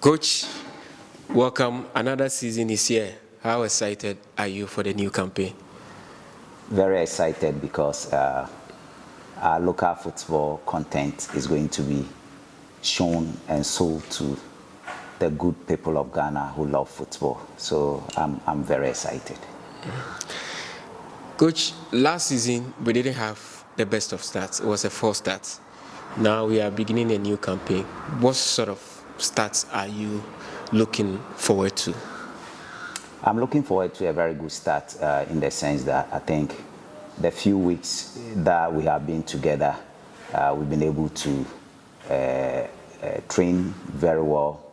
Coach, welcome. Another season is here. How excited are you for the new campaign? Very excited because our local football content is going to be shown and sold to the good people of Ghana who love football. So I'm very excited. Coach, last season we didn't have the best of starts. It was a false start. Now we are beginning a new campaign. What sort of starts are you looking forward to? I'm looking forward to a very good start in the sense that I think the few weeks that we have been together, we've been able to train very well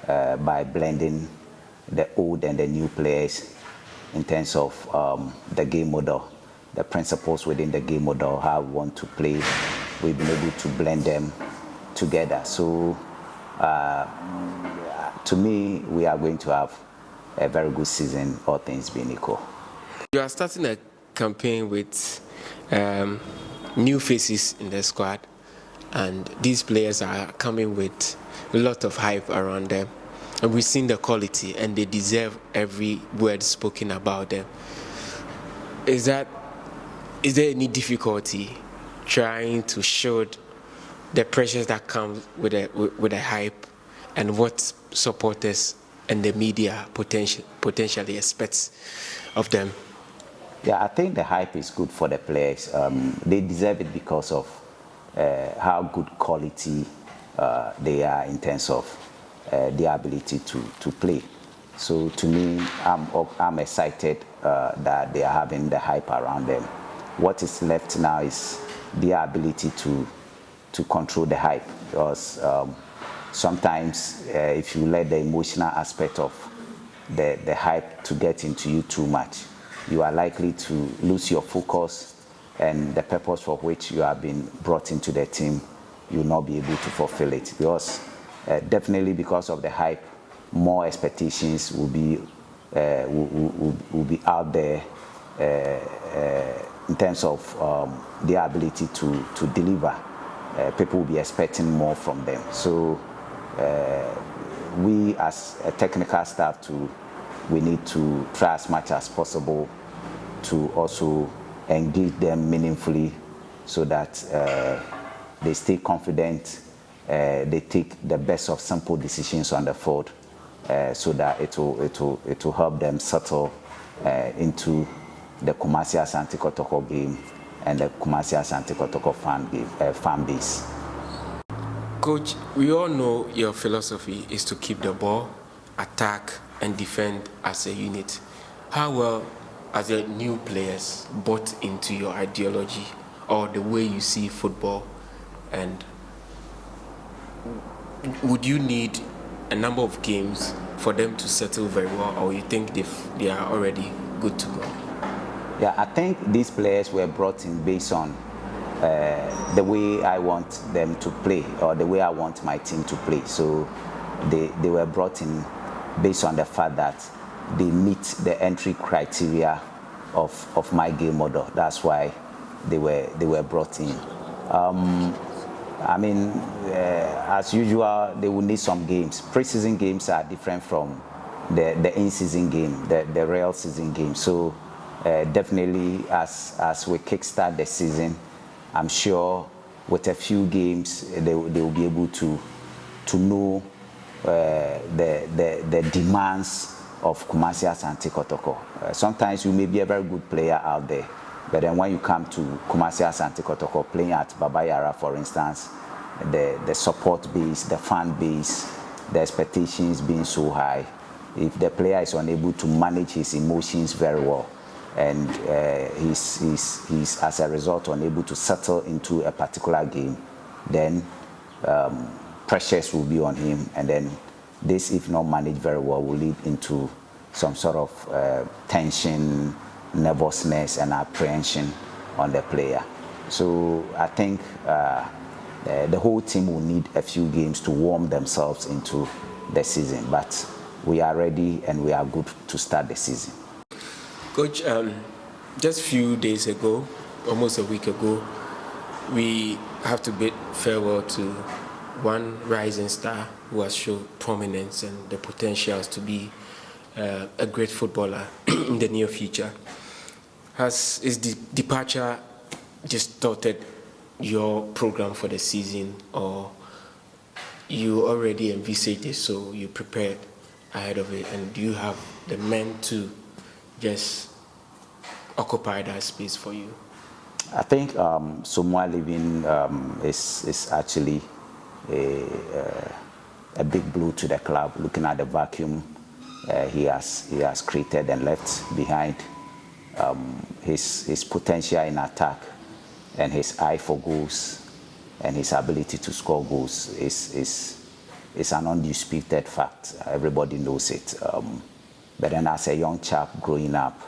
by blending the old and the new players in terms of the game model, the principles within the game model, how we want to play. We've been able to blend them together. So to me, we are going to have a very good season, all things being equal. You are starting a campaign with new faces in the squad, and these players are coming with a lot of hype around them. And we've seen the quality, and they deserve every word spoken about them. Is there any difficulty trying to show the pressures that come with the hype and what supporters and the media potentially expects of them? Yeah, I think the hype is good for the players. They deserve it because of how good quality they are in terms of their ability to play. So to me, I'm excited that they are having the hype around them. What is left now is their ability to control the hype, because sometimes if you let the emotional aspect of the hype to get into you too much, you are likely to lose your focus, and the purpose for which you have been brought into the team, you will not be able to fulfill it. Because definitely because of the hype, more expectations will be out there in terms of their ability to deliver. People will be expecting more from them. So we as a technical staff we need to try as much as possible to also engage them meaningfully so that they stay confident, they take the best of simple decisions on the field, so that it will help them settle into the Kumasi Asante Kotoko game and the Kumasi Asante Kotoko fan base. Coach, we all know your philosophy is to keep the ball, attack, and defend as a unit. How well are the new players bought into your ideology or the way you see football? And would you need a number of games for them to settle very well, or you think they are already good to go? Yeah, I think these players were brought in based on the way I want them to play, or the way I want my team to play. So they were brought in based on the fact that they meet the entry criteria of my game model. That's why they were brought in. I mean, as usual, they will need some games. Pre-season games are different from the in-season game, the real season game. So definitely, as we kickstart the season, I'm sure with a few games they will be able to know the demands of Kumasi Asante Kotoko. Sometimes you may be a very good player out there, but then when you come to Kumasi Asante Kotoko, playing at Baba Yara, for instance, the support base, the fan base, the expectations being so high, if the player is unable to manage his emotions very well, and he's as a result unable to settle into a particular game, then pressures will be on him, and then this, if not managed very well, will lead into some sort of tension, nervousness, and apprehension on the player. So I think the whole team will need a few games to warm themselves into the season, but we are ready and we are good to start the season. Coach, just a few days ago, almost a week ago, we have to bid farewell to one rising star who has shown prominence and the potentials to be a great footballer in the near future. Has his departure distorted your program for the season, or you already envisaged it, so you prepared ahead of it, and do you have the men to just occupy that space for you? I think Samoa leaving is actually a, a big blow to the club. Looking at the vacuum he has created and left behind, his potential in attack and his eye for goals and his ability to score goals is an undisputed fact. Everybody knows it. But then as a young chap growing up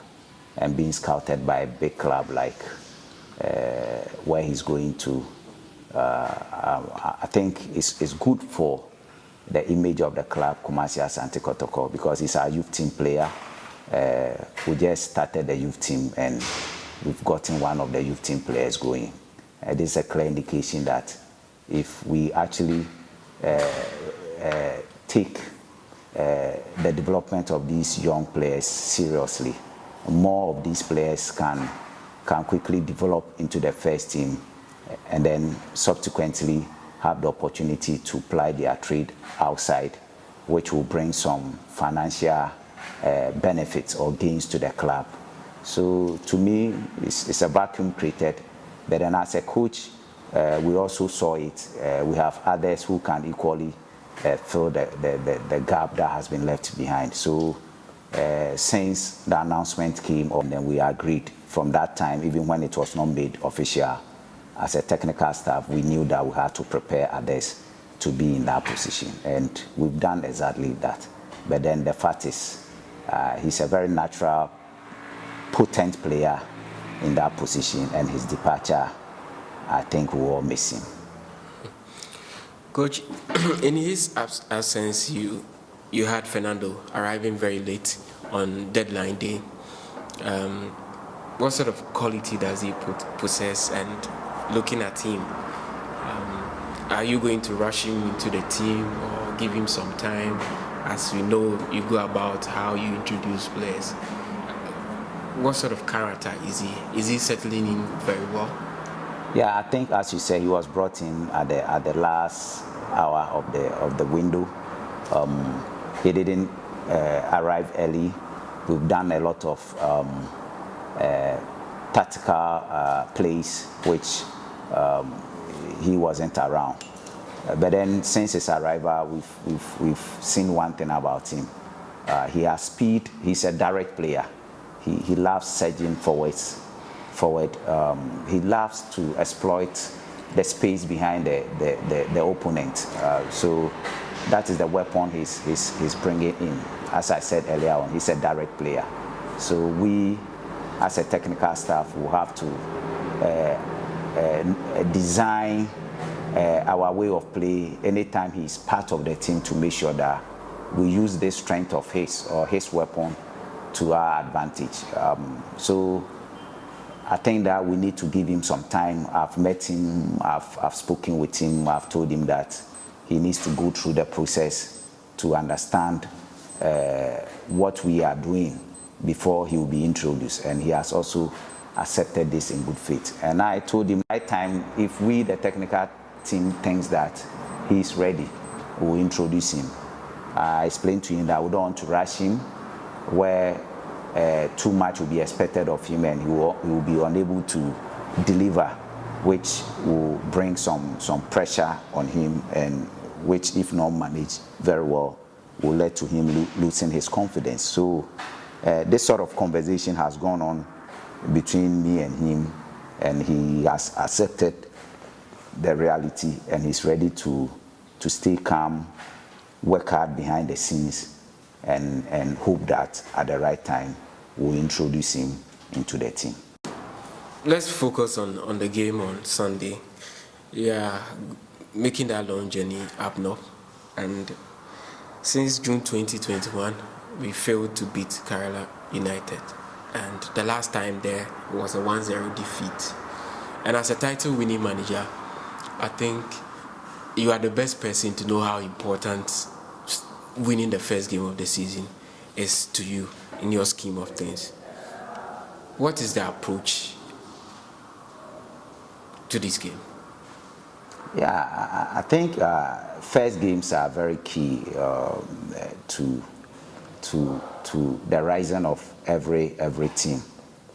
and being scouted by a big club like where he's going to, I think it's good for the image of the club, Kumasi Asante Kotoko, because he's our youth team player. We just started the youth team and we've gotten one of the youth team players going. This is a clear indication that if we actually take the development of these young players seriously, more of these players can quickly develop into the first team and then subsequently have the opportunity to ply their trade outside, which will bring some financial benefits or gains to the club. So to me, it's a vacuum created. But then as a coach, we also saw it. We have others who can equally fill the gap that has been left behind. So since the announcement came, and then we agreed from that time, even when it was not made official, as a technical staff, we knew that we had to prepare others to be in that position. And we've done exactly that. But then the fact is, he's a very natural, potent player in that position, and his departure, I think we all miss him. Coach, in his absence, you had Fernando arriving very late on deadline day. What sort of quality does he possess? And looking at him, are you going to rush him into the team or give him some time? As we know, you go about how you introduce players. What sort of character is he? Is he settling in very well? Yeah, I think, as you said, he was brought in at the last hour of the window. He didn't arrive early. We've done a lot of tactical plays, which he wasn't around. But then, since his arrival, we've seen one thing about him. He has speed. He's a direct player. He loves surging forward. He loves to exploit the space behind the opponent. So that is the weapon he's bringing in. As I said earlier on, he's a direct player. So we, as a technical staff, will have to design our way of play anytime he's part of the team to make sure that we use the strength of his weapon to our advantage. So I think that we need to give him some time. I've met him, I've spoken with him, I've told him that he needs to go through the process to understand what we are doing before he will be introduced. And he has also accepted this in good faith. And I told him, right time, if we, the technical team, thinks that he's ready, we'll introduce him. I explained to him that we don't want to rush him, where too much will be expected of him and he will be unable to deliver, which will bring some pressure on him, and which, if not managed very well, will lead to him losing his confidence. So this sort of conversation has gone on between me and him, and he has accepted the reality, and he's ready to stay calm, work hard behind the scenes, and hope that at the right time we'll introduce him into the team. Let's focus on the game on Sunday. Yeah, making that long journey up north, and since June 2021, we failed to beat Kerala United, and the last time there was a 1-0 defeat. And as a title-winning manager, I think you are the best person to know how important winning the first game of the season is to you in your scheme of things. What is the approach to this game? Yeah, I think first games are very key to the rising of every team.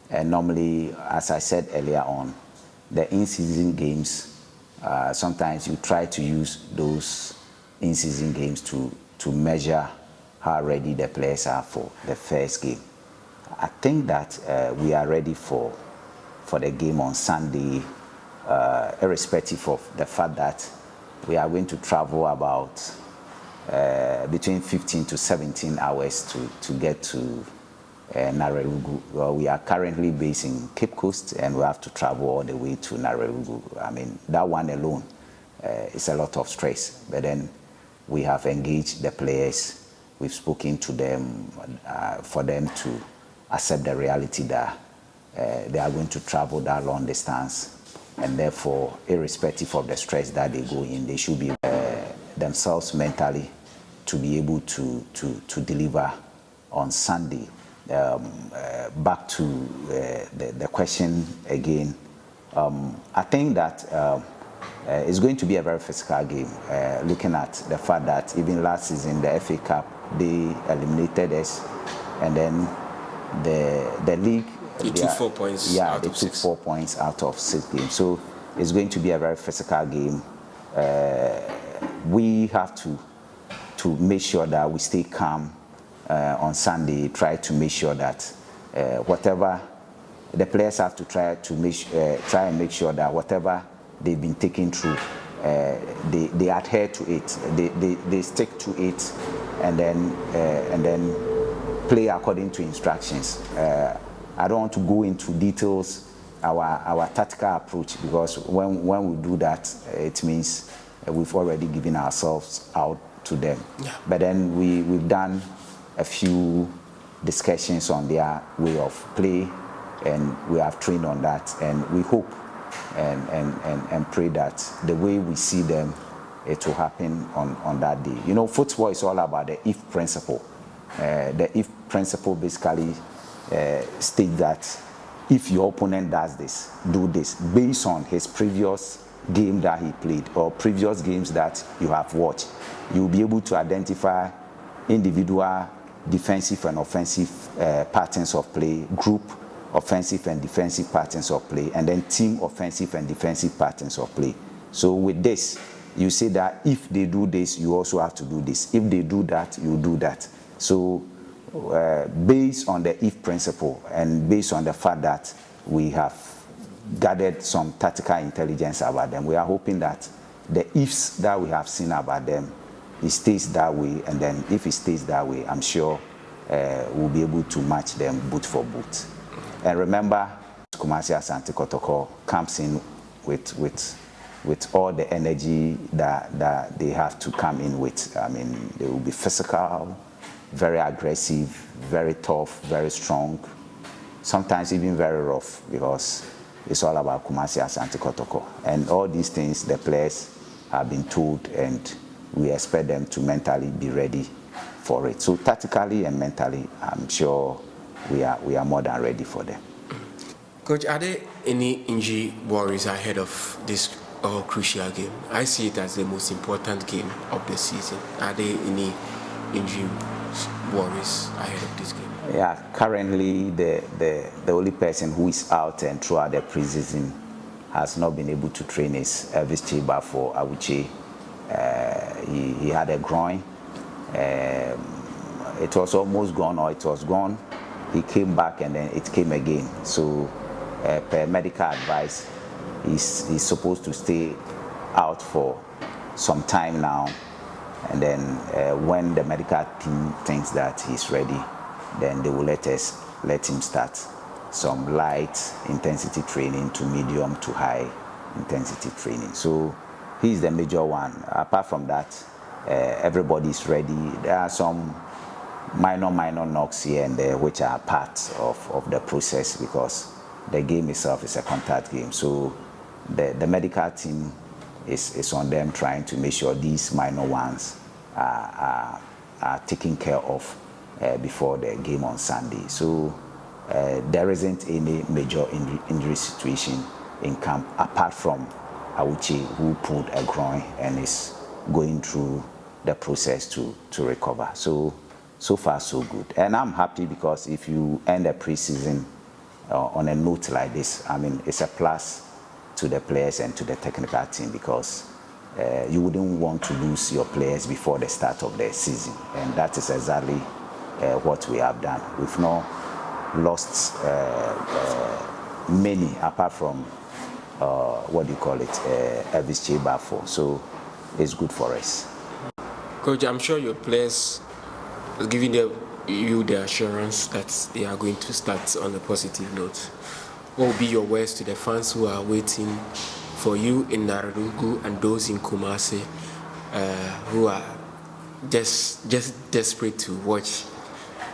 And normally, as I said earlier on, the in-season games, sometimes you try to use those in-season games to measure how ready the players are for the first game. I think that we are ready for the game on Sunday, irrespective of the fact that we are going to travel about between 15 to 17 hours to get to Narteh Ogum. Well, we are currently based in Cape Coast and we have to travel all the way to Narteh Ogum. I mean, that one alone is a lot of stress. But then we have engaged the players. We've spoken to them for them to accept the reality that they are going to travel that long distance. And therefore, irrespective of the stress that they go in, they should be themselves mentally to be able to deliver on Sunday. Back to the question again, I think that it's going to be a very physical game, looking at the fact that even last season, the FA Cup, they eliminated us, and then the league, they took 4 points out of 6. Took 4 points out of 6 games. So it's going to be a very physical game. We have to make sure that we stay calm on Sunday, try to make sure that whatever the players have to try and make sure that whatever they've been taken through, they adhere to it, they stick to it, and then play according to instructions. I don't want to go into details our tactical approach, because when we do that, it means we've already given ourselves out to them. Yeah. But then we've done a few discussions on their way of play, and we have trained on that, and we hope and pray that the way we see them, it will happen on that day. You know, football is all about the if principle. The if principle basically states that if your opponent does this, do this, based on his previous game that he played or previous games that you have watched, you'll be able to identify individual defensive and offensive patterns of play, group offensive and defensive patterns of play, and then team offensive and defensive patterns of play. So with this, you say that if they do this, you also have to do this. If they do that, you do that. So based on the if principle and based on the fact that we have gathered some tactical intelligence about them, we are hoping that the ifs that we have seen about them, it stays that way, and then if it stays that way, I'm sure we'll be able to match them boot for boot. And remember, Kumasi Asante Kotoko comes in with all the energy that they have to come in with. I mean, they will be physical, very aggressive, very tough, very strong, sometimes even very rough, because it's all about Kumasi Asante Kotoko. And all these things the players have been told, and we expect them to mentally be ready for it. So tactically and mentally, I'm sure we are more than ready for them. Coach, are there any injury worries ahead of this crucial game? I see it as the most important game of the season. Are there any injury worries ahead of this game? Yeah, currently the only person who is out and throughout the preseason has not been able to train is Elvis Chiba for Awuche. He had a groin. It was almost gone, or it was gone. He came back and then it came again. So per medical advice, he's supposed to stay out for some time now. And then when the medical team thinks that he's ready, then they will let him start some light intensity training to medium to high intensity training. So he's the major one. Apart from that, everybody's ready. There are some minor knocks here and there which are part of the process, because the game itself is a contact game. So the medical team it's on them trying to make sure these minor ones are taken care of before the game on Sunday. So there isn't any major injury situation in camp apart from Awuchi, who pulled a groin and is going through the process to recover. So far so good. And I'm happy because if you end a preseason on a note like this, I mean, it's a plus to the players and to the technical team because you wouldn't want to lose your players before the start of the season. And that is exactly what we have done. We've not lost many apart from Elvis Chebafo. So it's good for us. Coach, I'm sure your players are giving you the assurance that they are going to start on a positive note. What will be your words to the fans who are waiting for you in Narteh and those in Kumasi who are just desperate to watch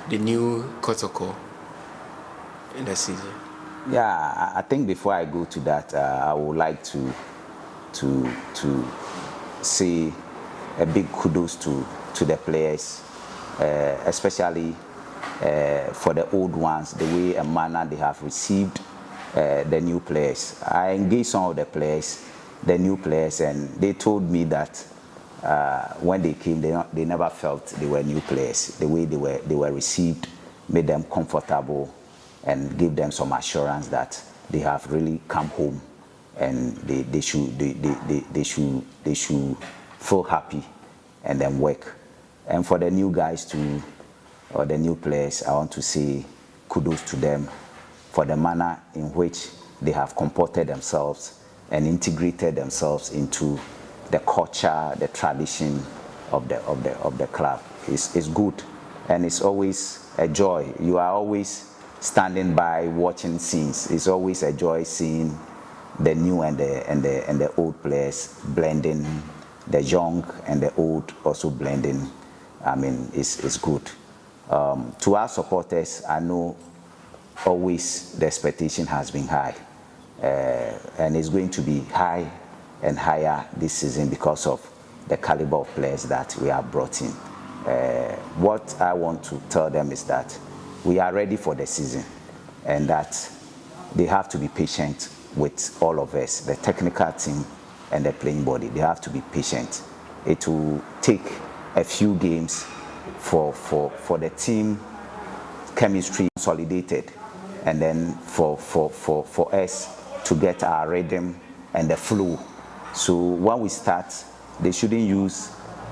the new Kotoko in the season? Yeah, I think before I go to that, I would like to say a big kudos to the players, especially for the old ones, the way and manner they have received the new players. I engaged some of the players, the new players, and they told me that when they came, they never felt they were new players. The way they were received made them comfortable and gave them some assurance that they have really come home and they should feel happy and then work. And for the new guys too, or the new players, I want to say kudos to them for the manner in which they have comported themselves and integrated themselves into the culture, the tradition of the club. It's good, and it's always a joy. You are always standing by watching scenes. It's always a joy seeing the new and the old players blending, the young and the old also blending. I mean, it's good. To our supporters, I know always the expectation has been high, and it's going to be high and higher this season because of the caliber of players that we have brought in. What I want to tell them is that we are ready for the season and that they have to be patient with all of us, the technical team and the playing body. They have to be patient. It will take a few games for the team chemistry consolidated, and then for us to get our rhythm and the flow. So when we start, they shouldn't use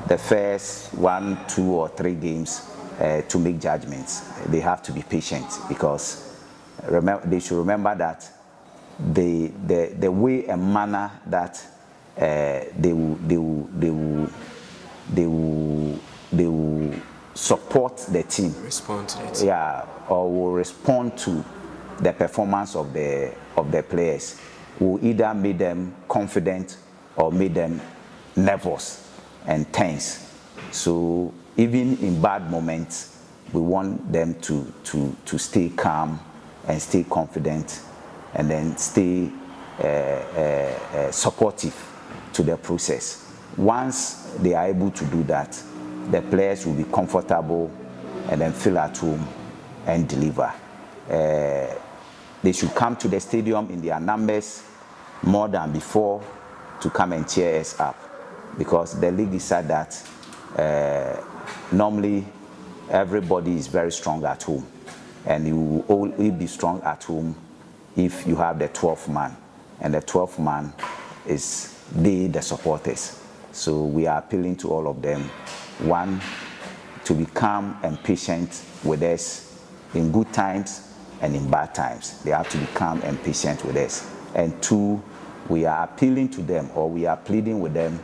the first 1, 2, or 3 games to make judgments. They have to be patient because they should remember that the way and manner that they will support the team, Respond to it. yeah, or will respond to the performance of the players, will either make them confident or make them nervous and tense. So even in bad moments, we want them to stay calm and stay confident, and then stay supportive to the process. Once they are able to do that, the players will be comfortable and then feel at home and deliver. They should come to the stadium in their numbers more than before to come and cheer us up, because the league decided that normally everybody is very strong at home, and you will only be strong at home if you have the 12th man, and the 12th man is the supporters. So we are appealing to all of them, one, to be calm and patient with us in good times and in bad times. They have to be calm and patient with us. And 2, we are appealing to them, or we are pleading with them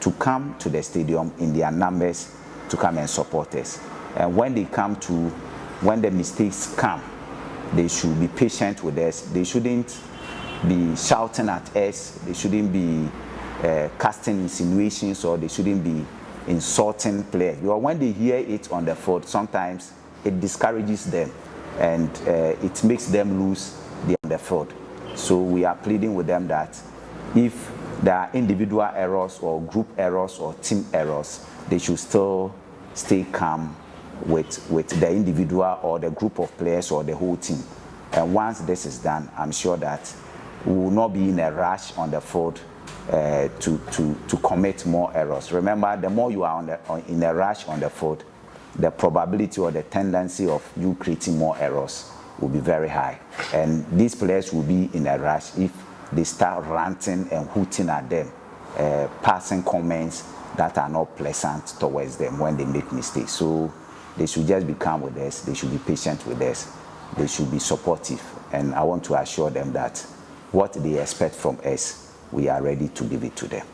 to come to the stadium in their numbers to come and support us. And when the mistakes come, they should be patient with us. They shouldn't be shouting at us. They shouldn't be casting insinuations, or they shouldn't be insulting players. Because when they hear it on the field, sometimes it discourages them and it makes them lose on the field. So we are pleading with them that if there are individual errors or group errors or team errors, they should still stay calm with the individual or the group of players or the whole team. And once this is done, I'm sure that we will not be in a rush on the field to commit more errors. Remember, the more you are in a rush on the field, the probability or the tendency of you creating more errors will be very high. And these players will be in a rush if they start ranting and hooting at them, passing comments that are not pleasant towards them when they make mistakes. So they should just be calm with us. They should be patient with us. They should be supportive. And I want to assure them that what they expect from us, we are ready to give it to them.